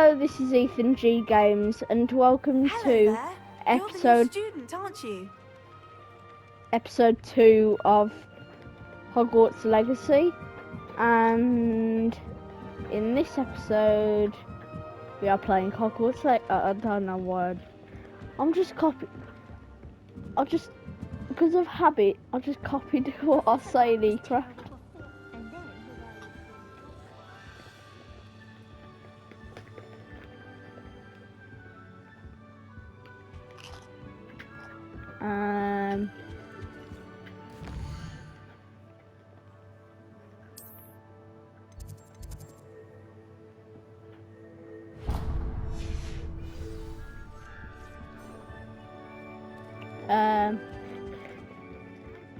Hello, this is Ethan G Games, and welcome Hello to there. You're the new episode student, aren't you? episode 2 of Hogwarts Legacy. And in this episode, we are playing Hogwarts. I don't know what. Because of habit, I just copied what I say in eCraft.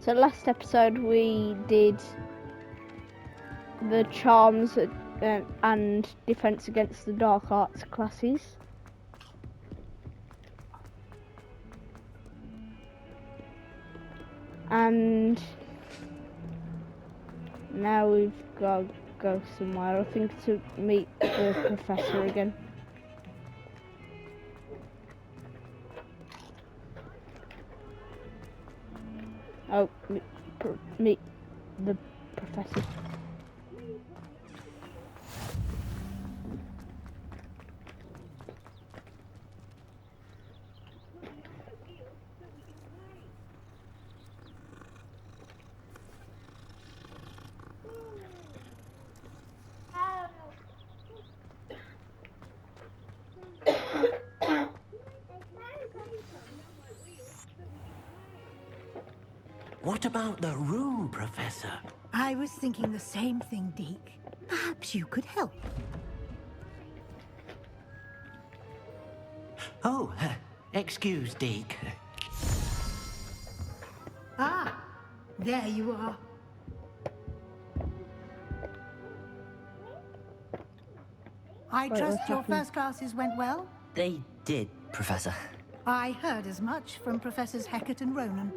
So last episode we did the charms and defense against the dark arts classes. And now we've got to go somewhere, I think, to meet the professor again. Oh, meet the professor. What about the room, Professor? I was thinking the same thing, Deke. Perhaps you could help. Oh, excuse, Deke. Ah, there you are. I trust your first classes went well? They did, Professor. I heard as much from Professors Hecat and Ronan.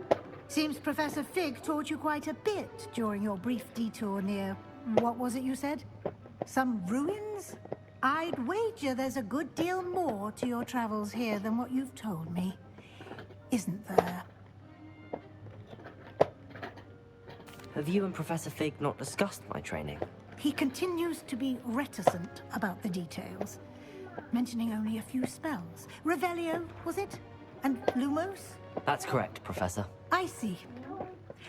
Seems Professor Fig taught you quite a bit during your brief detour near... what was it you said? Some ruins? I'd wager there's a good deal more to your travels here than what you've told me. Isn't there? Have you and Professor Fig not discussed my training? He continues to be reticent about the details, mentioning only a few spells. Revelio, was it? And Lumos? That's correct, Professor. I see.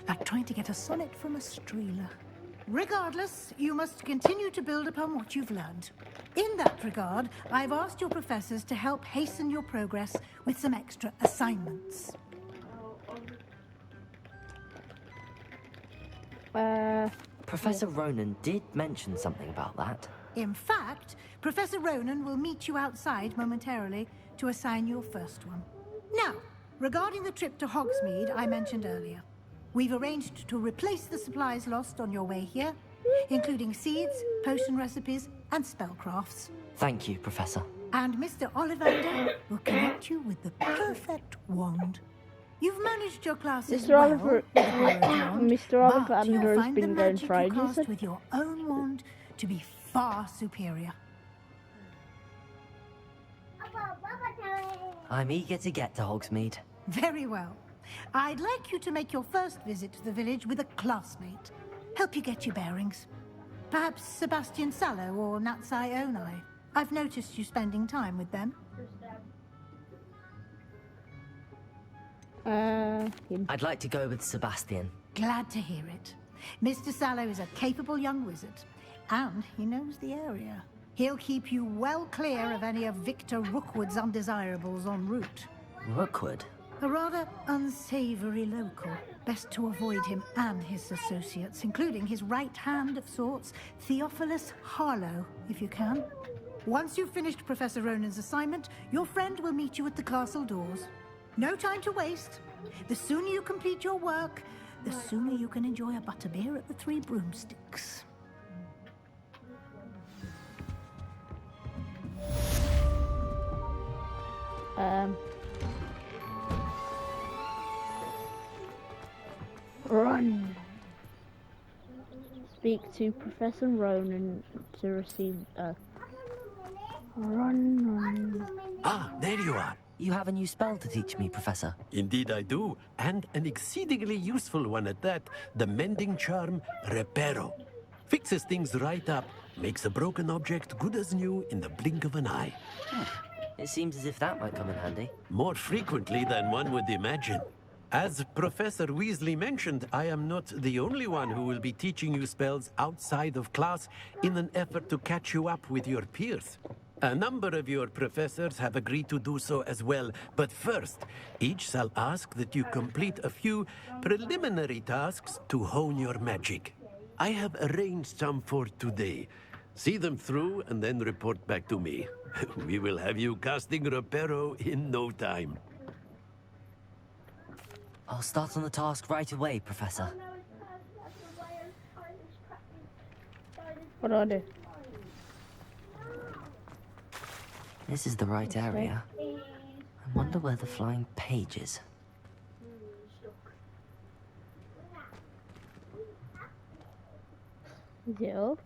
Like trying to get a sonnet from a streeler. Regardless, you must continue to build upon what you've learned. In that regard, I've asked your professors to help hasten your progress with some extra assignments. Professor Ronan did mention something about that. In fact, Professor Ronan will meet you outside momentarily to assign your first one. Now, regarding the trip to Hogsmede I mentioned earlier, we've arranged to replace the supplies lost on your way here, including seeds, potion recipes, and spellcrafts. Thank you, Professor. And Mr. Ollivander will connect you with the perfect wand. You've managed your classes Mr. Mr. Ollivander has been going for ages. With your own wand to be far superior. I'm eager to get to Hogsmeade. Very well. I'd like you to make your first visit to the village with a classmate. Help you get your bearings. Perhaps Sebastian Sallow or Natsai Onai. I've noticed you spending time with them. I'd like to go with Sebastian. Glad to hear it. Mr. Sallow is a capable young wizard, and he knows the area. He'll keep you well clear of any of Victor Rookwood's undesirables en route. Rookwood? A rather unsavory local. Best to avoid him and his associates, including his right hand of sorts, Theophilus Harlow, if you can. Once you've finished Professor Ronan's assignment, your friend will meet you at the castle doors. No time to waste. The sooner you complete your work, the sooner you can enjoy a butterbeer at the Three Broomsticks. Run. Speak to Professor Ronan to receive Run. Ah, there you are. You have a new spell to teach me, Professor. Indeed I do, and an exceedingly useful one at that. The mending charm, Reparo. Fixes things right up, makes a broken object good as new in the blink of an eye. It seems as if that might come in handy. More frequently than one would imagine. As Professor Weasley mentioned, I am not the only one who will be teaching you spells outside of class in an effort to catch you up with your peers. A number of your professors have agreed to do so as well, but first, each shall ask that you complete a few preliminary tasks to hone your magic. I have arranged some for today. See them through and then report back to me. We will have you casting Reparo in no time. I'll start on the task right away, Professor. What do I do? This is the right area. I wonder where the flying page is. Is it up?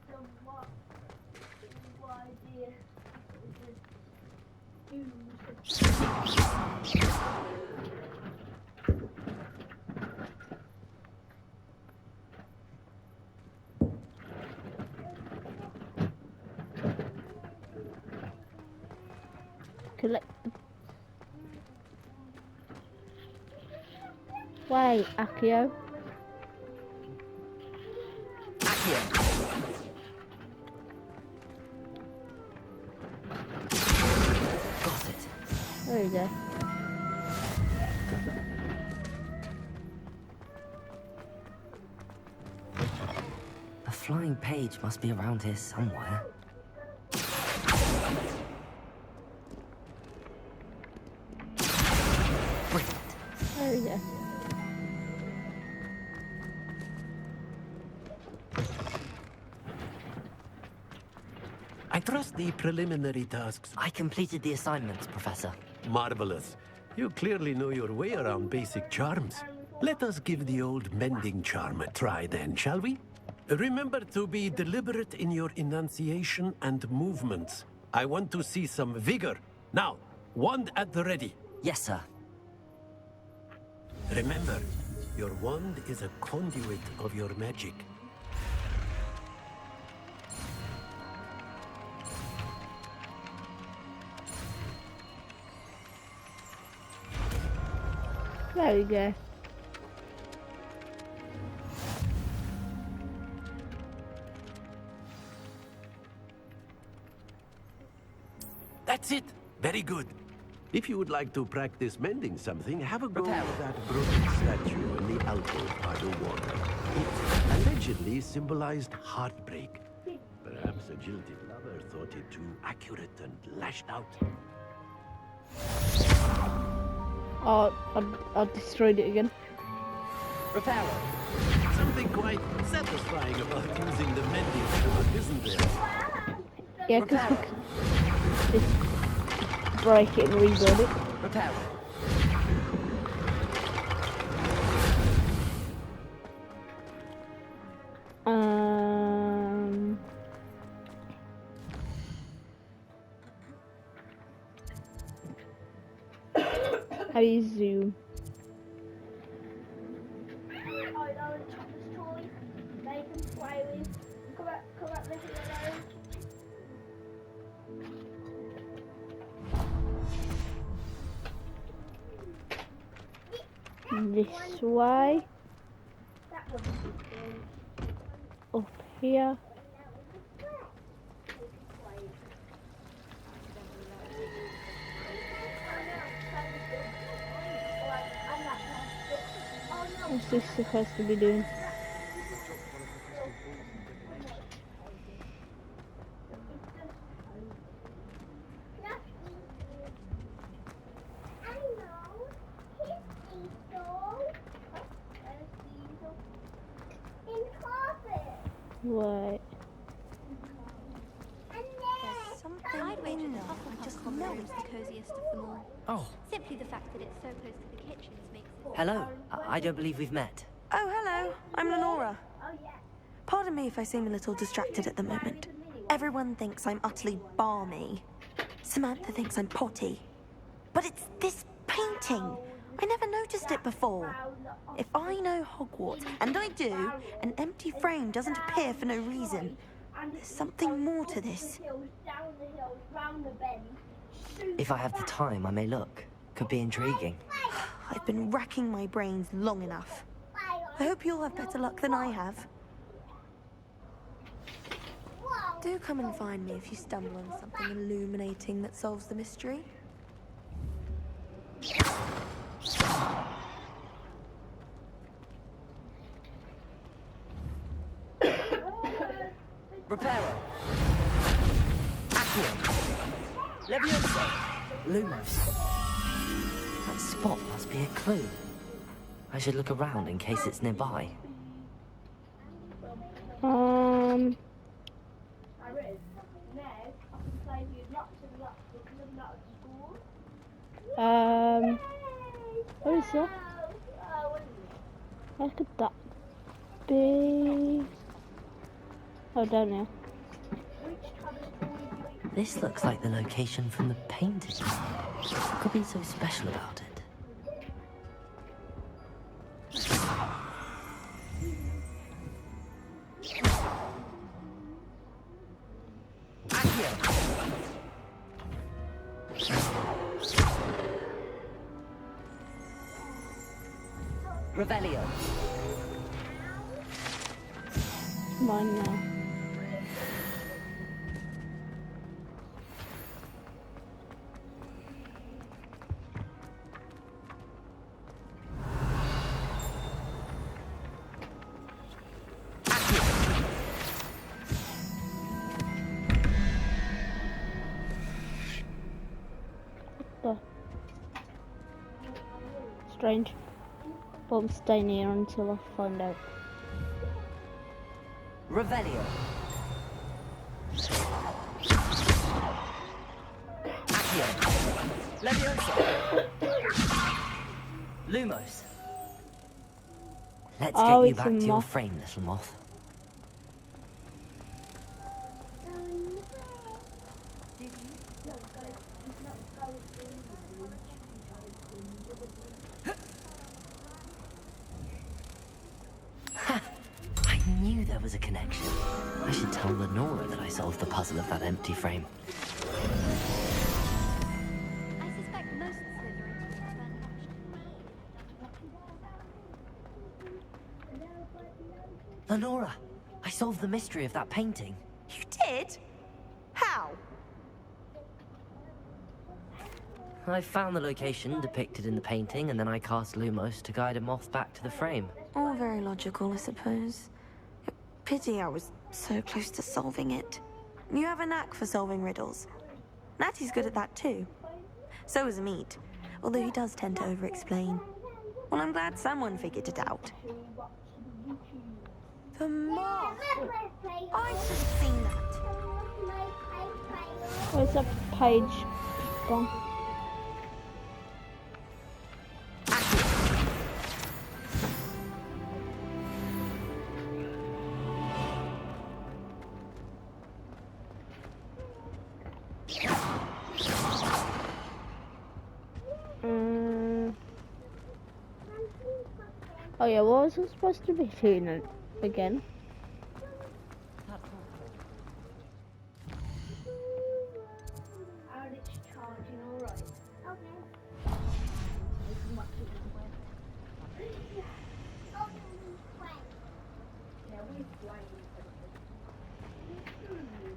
Collect the... Wait, Accio. Got it. There you go. The flying page must be around here somewhere. Brilliant. There you go. I trust the preliminary tasks. I completed the assignments, Professor. Marvelous. You clearly know your way around basic charms. Let us give the old mending charm a try then, shall we? Remember to be deliberate in your enunciation and movements. I want to see some vigor. Now, wand at the ready. Yes, sir. Remember, your wand is a conduit of your magic. There we go. That's it. Very good. If you would like to practice mending something, have a go with that broken statue in the alcove by the water. It allegedly symbolized heartbreak. Perhaps a jilted lover thought it too accurate and lashed out. Oh, I destroyed it again. Something quite satisfying about using the mending tool, isn't there? Yeah, because I can just break it and rebuild it. How do you zoom? This way. Up here. What's this supposed to be doing? What? I'd wager that Hufflepuff know it's the coziest of them all. Oh, Simply the fact that it's so close to the kitchens makes it... hello. I don't believe we've met. Oh, hello. I'm Lenora. Pardon me if I seem a little distracted at the moment. Everyone thinks I'm utterly balmy. Samantha thinks I'm potty. But it's this painting. I never noticed it before. If I know Hogwarts, and I do, an empty frame doesn't appear for no reason. There's something more to this. If I have the time, I may look. Could be intriguing. I've been racking my brains long enough. I hope you'll have better luck than I have. Do come and find me if you stumble on something illuminating that solves the mystery. Reparo. Accio. Leviosa. Lumos. That spot must be a clue. I should look around in case it's nearby. What is that? Where could that be? Oh, down there. This looks like the location from the painting. What could be so special about it? Revelio. Mine now. What the? Strange. But I'm staying here until I find out. Revelio. Accio. Leviosa. Lumos. Let's get you it's a back to your moth. frame, little moth. I knew there was a connection. I should tell Lenora that I solved the puzzle of that empty frame. I suspect most Slytherins have vanished. Lenora, I solved the mystery of that painting. You did? How? I found the location depicted in the painting, and then I cast Lumos to guide a moth back to the frame. All very logical, I suppose. Pity I was so close to solving it. You have a knack for solving riddles. Natty's good at that too. So is Meat, although he does tend to over-explain. Well, I'm glad someone figured it out. The moth! I should have seen that. Where's that page gone? Oh yeah, what was I supposed to be doing it again?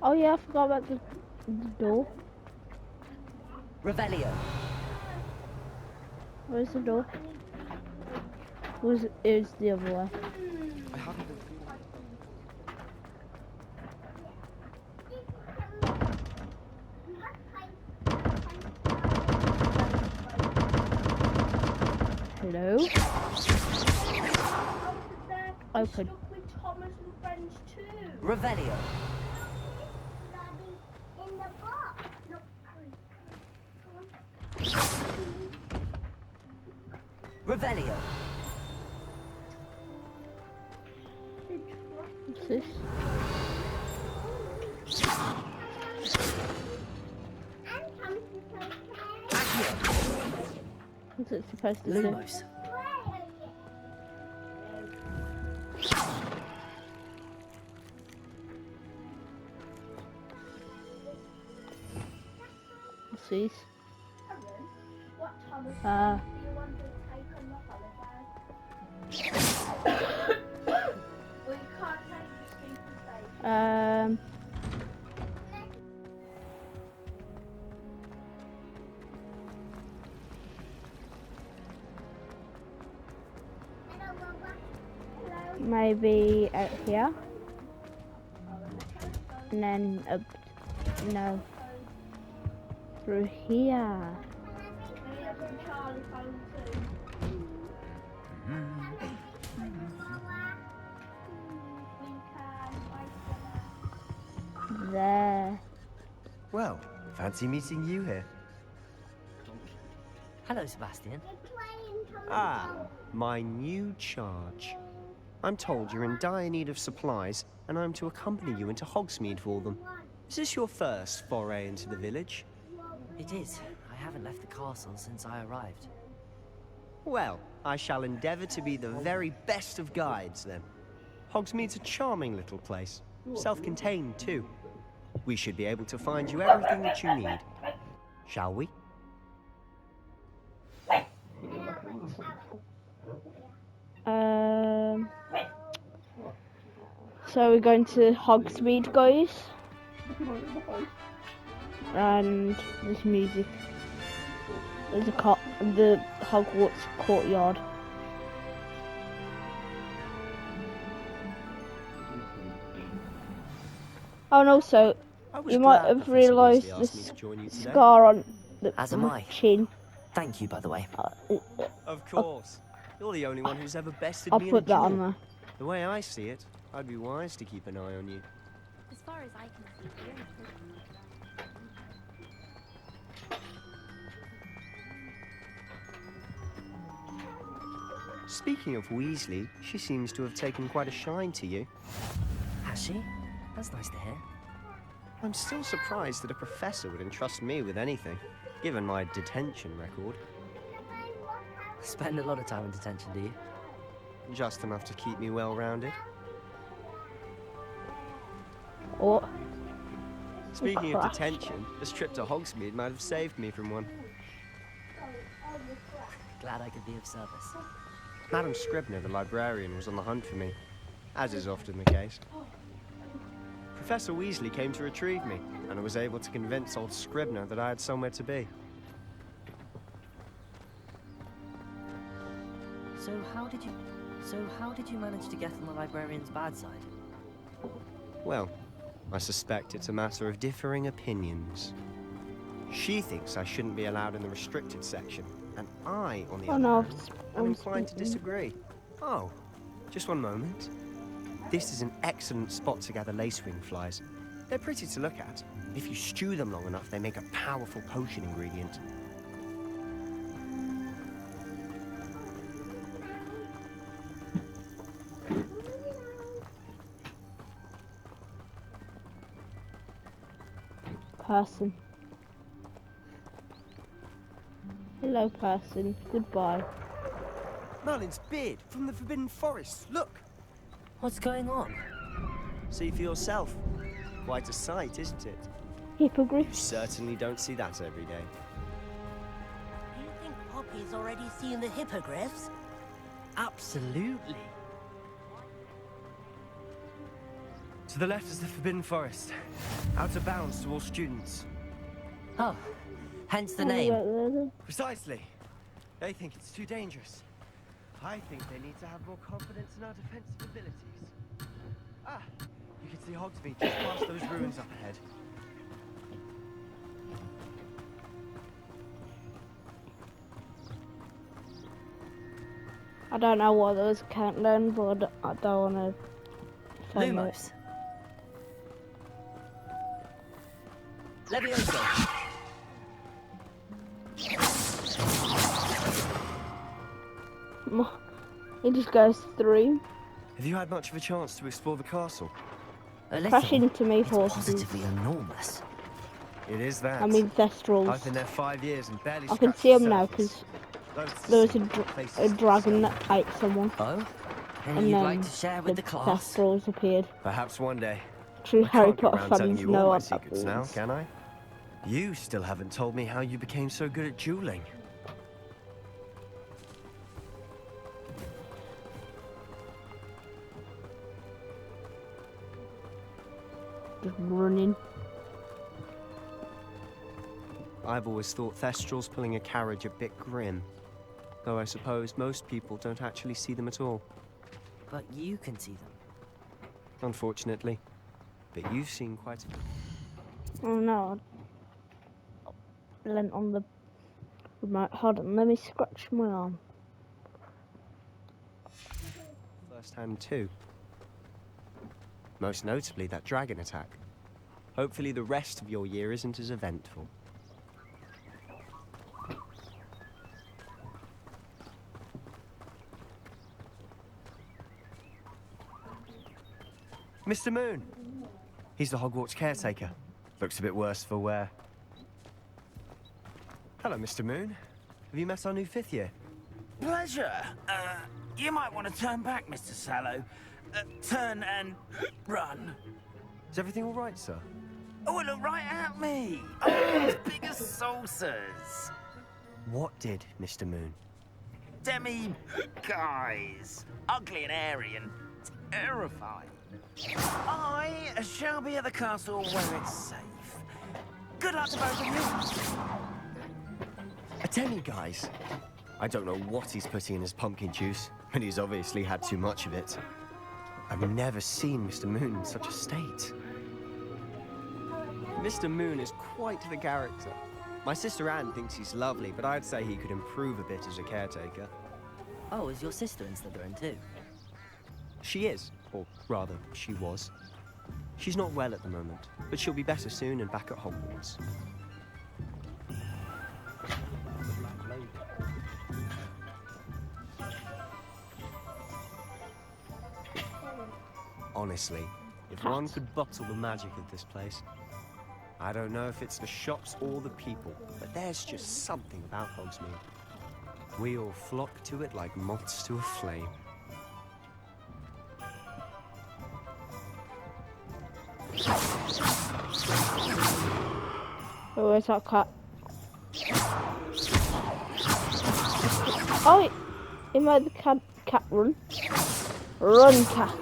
Oh yeah, I forgot about the door. Revelio. Where's the door? It was the other way. Hello? Open. Revelio. Revelio. What's this? What's it supposed to do? Lumos. What's these? Um. Maybe out here. And then up, no, through here. There. Well, fancy meeting you here. Hello, Sebastian. Ah, my new charge. I'm told you're in dire need of supplies, and I'm to accompany you into Hogsmede for them. Is this your first foray into the village? It is. I haven't left the castle since I arrived. Well, I shall endeavour to be the very best of guides, then. Hogsmede's a charming little place. Self-contained, too. We should be able to find you everything that you need. Shall we? So we're going to Hogsmeade, guys. And there's music. There's the Hogwarts courtyard. Oh, and also, you might have realised this scar on As am my I. chin. Thank you, by the way. Of course. You're the only one who's ever bested I'll me put in a that on duel. there. The way I see it, I'd be wise to keep an eye on you. As far as I can see, the only Speaking of Weasley, she seems to have taken quite a shine to you. Has she? That's nice to hear. I'm still surprised that a professor would entrust me with anything, given my detention record. Spend a lot of time in detention, do you? Just enough to keep me well-rounded. What? Speaking of Crash. detention, this trip to Hogsmeade might have saved me from one. Glad I could be of service. Madam Scribner, the librarian, was on the hunt for me, as is often the case. Professor Weasley came to retrieve me, and I was able to convince old Scribner that I had somewhere to be. So how did you manage to get on the librarian's bad side? Well, I suspect it's a matter of differing opinions. She thinks I shouldn't be allowed in the restricted section, and I, on the Oh other no, hand, am inclined to disagree. Oh, just one moment. This is an excellent spot to gather lacewing flies. They're pretty to look at. If you stew them long enough, they make a powerful potion ingredient. person. Hello, person. Goodbye. Merlin's beard from the Forbidden Forest. Look! What's going on? See for yourself. Quite a sight, isn't it? You Hippogriffs. certainly don't see that every day. You think Poppy's already seen the hippogriffs? Absolutely. To the left is the Forbidden Forest. Out of bounds to all students. Oh, hence the Oh, name. right there. Precisely. They think it's too dangerous. I think they need to have more confidence in our defensive abilities. Ah, you can see Hogsmeade just past those ruins up ahead. I don't know what those can't learn, but I don't want to find it. Lumos. Levioso. It just goes through. Have you had much of a chance to explore the castle? A little. Crash into me, It's horses. positively enormous. It is that. I mean, I've Thestrals. been there 5 years and barely I can scratched see the them now surface. because there was a dragon that ate someone, Oh? and And you'd then like to share with the class? Thestrals appeared. Perhaps one day. True I Harry can't go Potter around telling fans you know all my what that secrets now, means. can I? You still haven't told me how you became so good at dueling. Just running. I've always thought Thestrals pulling a carriage a bit grim. Though I suppose most people don't actually see them at all. But you can see them. Unfortunately. But you've seen quite a bit. Oh no. I leant on the remote. Hold on, let me scratch my arm. Firsthand too. Most notably that dragon attack. Hopefully the rest of your year isn't as eventful. Mr. Moon! He's the Hogwarts caretaker. Looks a bit worse for wear. Hello, Mr. Moon. Have you met our new 5th year? Pleasure. You might want to turn back, Mr. Sallow. Turn and run. Is everything all right, sir? Oh, it looked right at me. Oh, as big as saucers. What did, Mr. Moon? Guys. Ugly and airy and terrifying. I shall be at the castle where it's safe. Good luck to both of you. A demi-guise? I don't know what he's putting in his pumpkin juice, and he's obviously had too much of it. I've never seen Mr. Moon in such a state. Mr. Moon is quite the character. My sister Anne thinks he's lovely, but I'd say he could improve a bit as a caretaker. Oh, is your sister in Slytherin too? She is, or rather, she was. She's not well at the moment, but she'll be better soon and back at Hogwarts. Honestly, if one could bottle the magic of this place. I don't know if it's the shops or the people, but there's just something about Hogsmede. We all flock to it like moths to a flame. Oh, where's that cat? Oh, it made the cat run. Run, cat.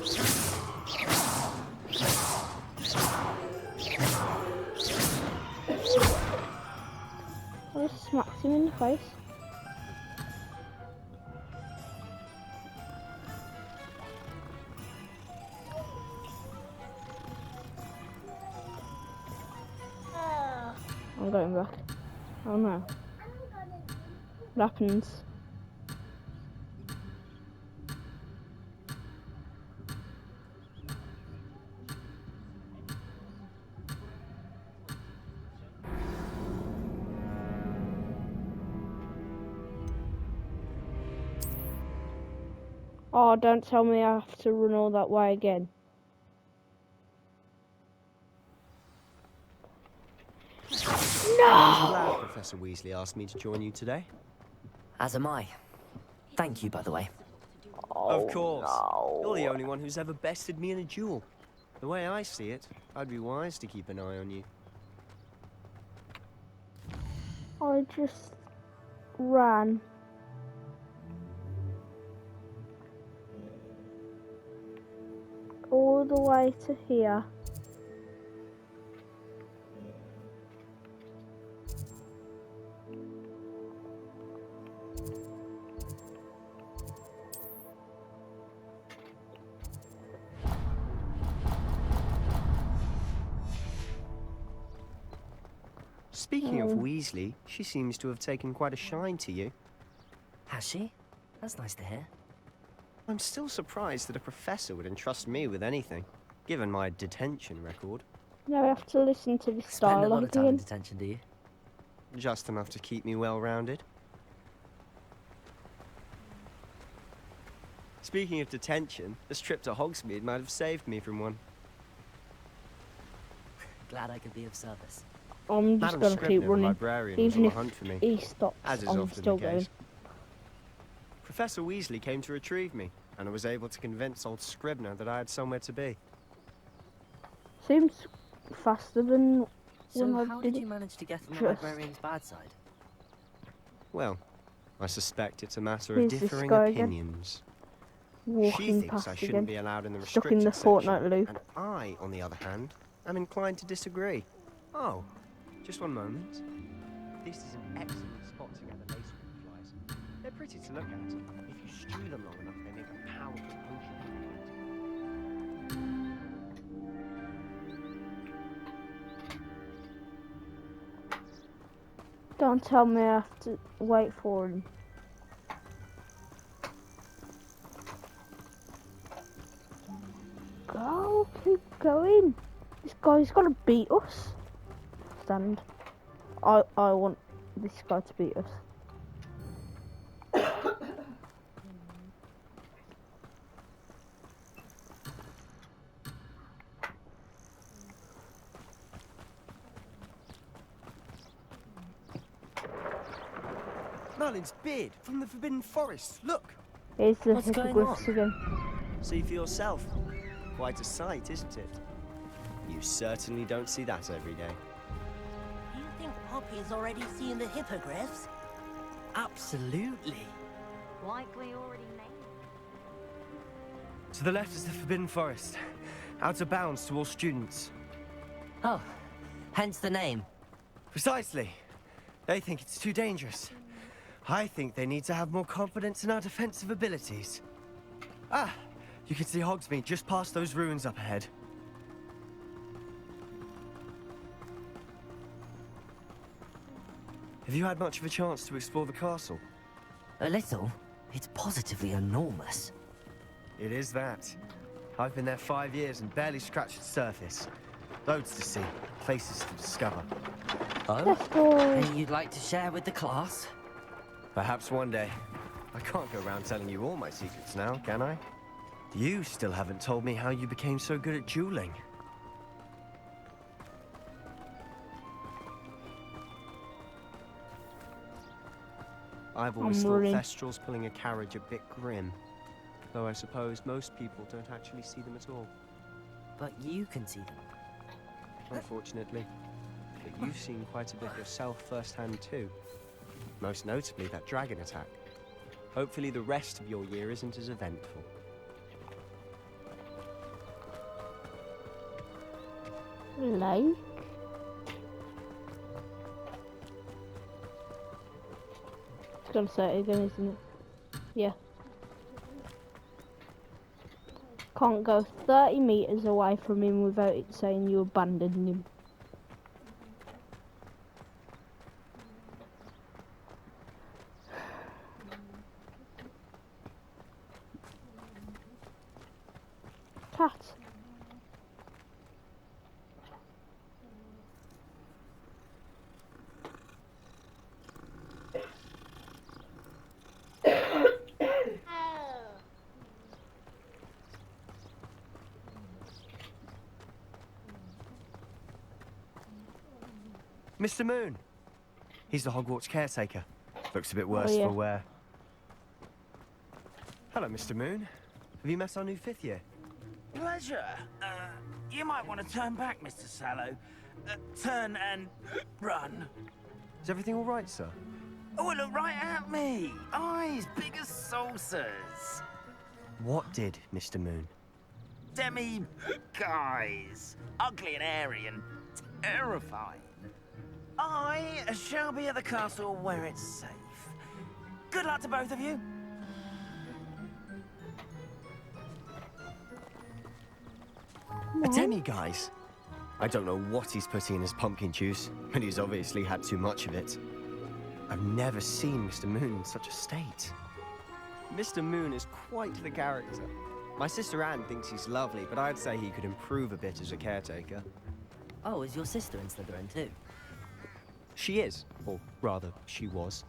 I just smacked him in the face. I'm going back. Oh no. What happens? Oh, don't tell me I have to run all that way again. I'm glad Professor Weasley asked me to join you today. As am I. Thank you, by the way. Of course. You're the only one who's ever bested me in a duel. The way I see it, I'd be wise to keep an eye on you. I just ran. All the way to here. Speaking of Weasley, she seems to have taken quite a shine to you. Has she? That's nice to hear. I'm still surprised that a professor would entrust me with anything, given my detention record. Now I have to listen to this Spend a lot dialogue of time in again. detention, do you? Just enough to keep me well-rounded. Speaking of detention, this trip to Hogsmeade might have saved me from one. Glad I could be of service. I'm just Madam gonna keep Scribner, the running. librarian, was Even on if the hunt for me, he stops, as is I'm often still the case. going. Professor Weasley came to retrieve me, and I was able to convince old Scribner that I had somewhere to be. Seems faster than when So I how did did you it. manage to get on the Just- librarian's bad side? Well, I suspect it's a matter of Here's this differing guy again. opinions. She Walking thinks past I shouldn't again. be allowed in the Stuck in restricted the Fortnite section, loop. and I, on the other hand, am inclined to disagree. Oh, just one moment. This is an excellent spot to gather lacework flies. They're pretty to look at. If you strew them long enough, they make a powerful potion. Don't tell me I have to wait for him. Go, keep going. This guy's got to beat us. Stand. I want this guy to beat us. Merlin's beard from the Forbidden Forest. Look, Here's the What's going hippogriffs on? again. see for yourself. Quite a sight, isn't it? You certainly don't see that every day. Do you think Poppy's already seen the hippogriffs? Absolutely. Like we already named. To the left is the Forbidden Forest, out of bounds to all students. Oh, hence the name. Precisely. They think it's too dangerous. I think they need to have more confidence in our defensive abilities. Ah, you can see Hogsmede just past those ruins up ahead. Have you had much of a chance to explore the castle? A little. It's positively enormous. It is that. I've been there 5 years and barely scratched the surface. Loads to see, places to discover. Oh? Let's go. Any you'd like to share with the class? Perhaps one day. I can't go around telling you all my secrets now, can I? You still haven't told me how you became so good at dueling. I've always I'm thought worried. Thestrals pulling a carriage a bit grim. Though I suppose most people don't actually see them at all. But you can see them. Unfortunately. But you've seen quite a bit yourself firsthand too. Most notably that dragon attack. Hopefully the rest of your year isn't as eventful. Like. It's gonna say it again, isn't it? Yeah. Can't go 30 meters away from him without it saying you abandoned him. Cat. Mr. Moon! He's the Hogwarts caretaker. Looks a bit worse yeah. for wear. Hello, Mr. Moon. Have you met our new 5th year? Pleasure. You might want to turn back, Mr. Sallow. Turn and run. Is everything all right, sir? Oh, look right at me. Eyes big as saucers. What did, Mr. Moon? Guys. Ugly and airy and terrifying. I shall be at the castle where it's safe. Good luck to both of you. A demi-guise? I don't know what he's putting in his pumpkin juice, but he's obviously had too much of it. I've never seen Mr. Moon in such a state. Mr. Moon is quite the character. My sister Anne thinks he's lovely, but I'd say he could improve a bit as a caretaker. Oh, is your sister in Slytherin too? She is, or rather, she was.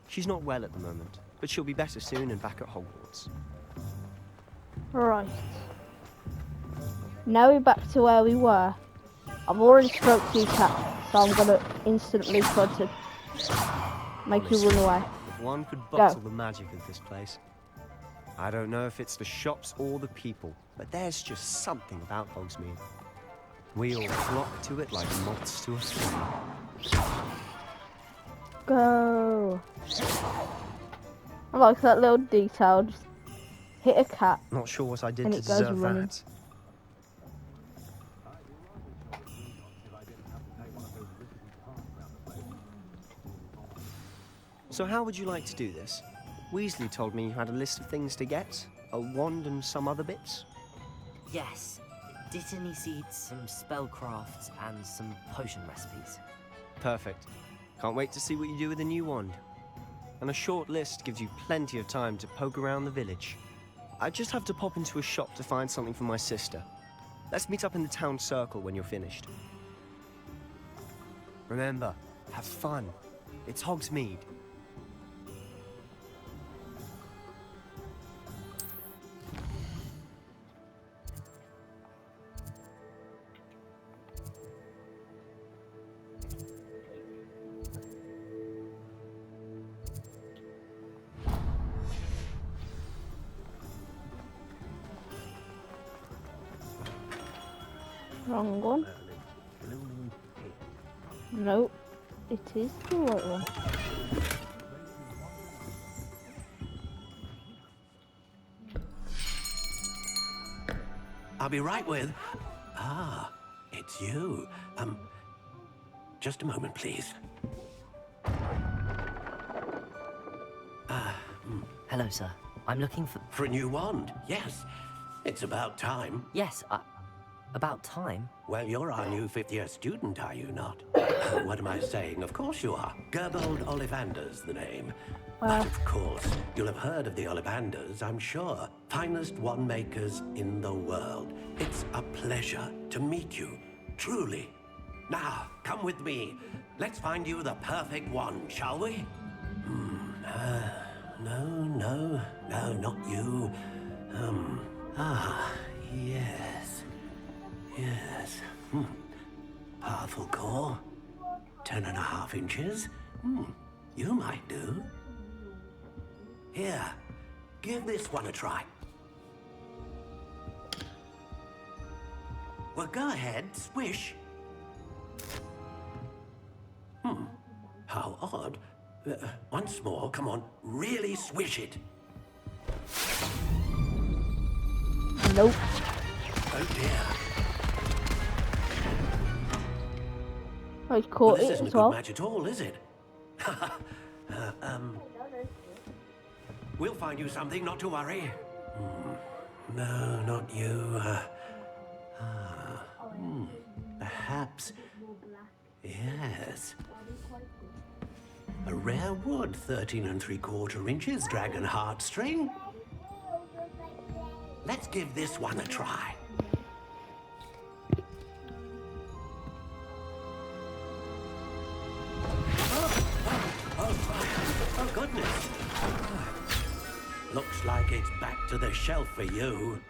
She's not well at the moment, but she'll be better soon and back at Hogwarts. Right. Now we're back to where we were. I've already stroked you, cat, so I'm gonna instantly try to make you run away. If one could bottle the magic of this place. I don't know if it's the shops or the people, but there's just something about Hogsmeade. We all flock to it like moths to a flame. Go. I like that little detail. Just hit a cat. Not sure what I did And to it goes deserve running. that. So how would you like to do this? Weasley told me you had a list of things to get. A wand and some other bits. Yes. Dittany seeds, some spellcrafts, and some potion recipes. Perfect. Can't wait to see what you do with the new wand. And a short list gives you plenty of time to poke around the village. I just have to pop into a shop to find something for my sister. Let's meet up in the town circle when you're finished. Remember, have fun. It's Hogsmeade. Wrong one. Nope. It is the right one. I'll be right with... Ah, it's you. Just a moment, please. Hello, sir. I'm looking for... For a new wand, yes. It's about time. Yes, about time. Well, you're our new fifth-year student, are you not? What am I saying? Of course you are. Gerbold Ollivander's the name. But of course, you'll have heard of the Ollivanders, I'm sure. Finest wand makers in the world. It's a pleasure to meet you, truly. Now, come with me. Let's find you the perfect wand, shall we? No, not you. Yes. Yes. Powerful core. 10.5 inches. You might do. Here, give this one a try. Well, go ahead, swish. How odd. Once more, come on, really swish it. Nope. Oh dear. I caught This it isn't a as good well. match at all, is it? We'll find you something, not to worry. No, not you. Perhaps. Yes. A rare wood, 13 3/4 inches, dragon heartstring. Let's give this one a try. Oh, goodness. Looks like it's back to the shelf for you.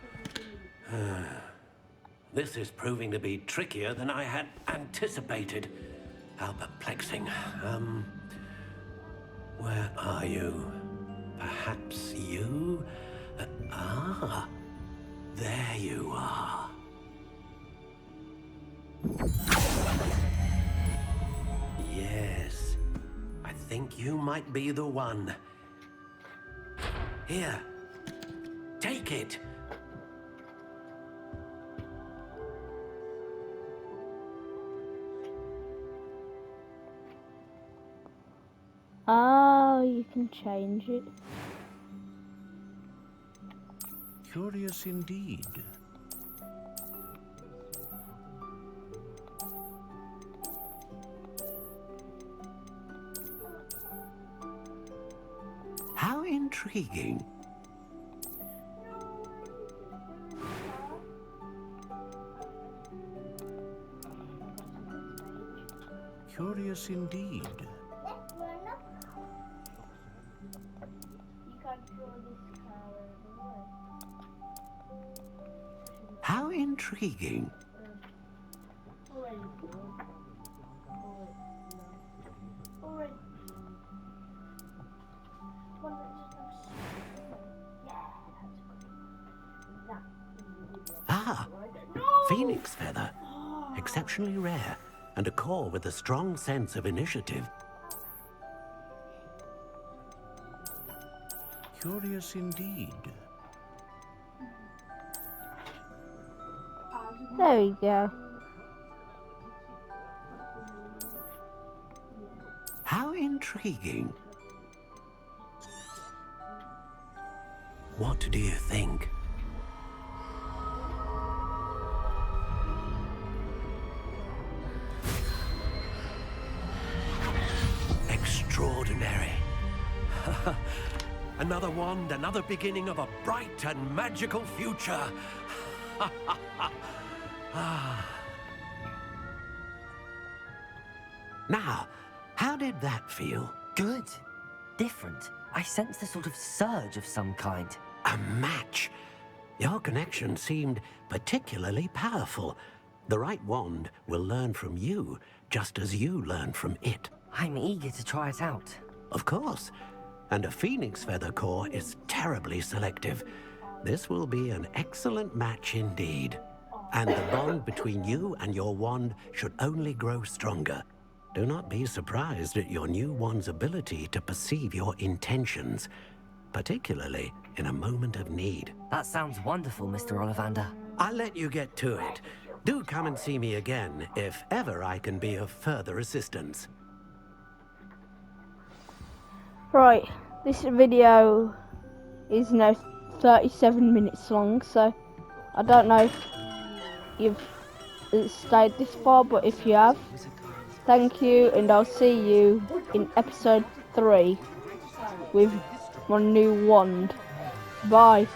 This is proving to be trickier than I had anticipated. How perplexing. Where are you? Perhaps you? There you are. Yes, I think you might be the one. Here, take it. Oh, you can change it. Curious indeed. How intriguing. Curious indeed. How intriguing. Ah, phoenix feather. Exceptionally rare, and a core with a strong sense of initiative. Curious indeed. There we go. How intriguing. What do you think? Extraordinary. Another wand, another beginning of a bright and magical future. Now, how did that feel? Good. Different. I sensed a sort of surge of some kind. A match. Your connection seemed particularly powerful. The right wand will learn from you, just as you learn from it. I'm eager to try it out. Of course. And a phoenix feather core is terribly selective. This will be an excellent match indeed. And the bond between you and your wand should only grow stronger. Do not be surprised at your new wand's ability to perceive your intentions, particularly in a moment of need. That sounds wonderful, Mr. Ollivander. I'll let you get to it. Do come and see me again if ever I can be of further assistance. Right, this video is now 37 minutes long, so I don't know if you've stayed this far, but if you have, thank you, and I'll see you in episode 3 with my new wand. Bye.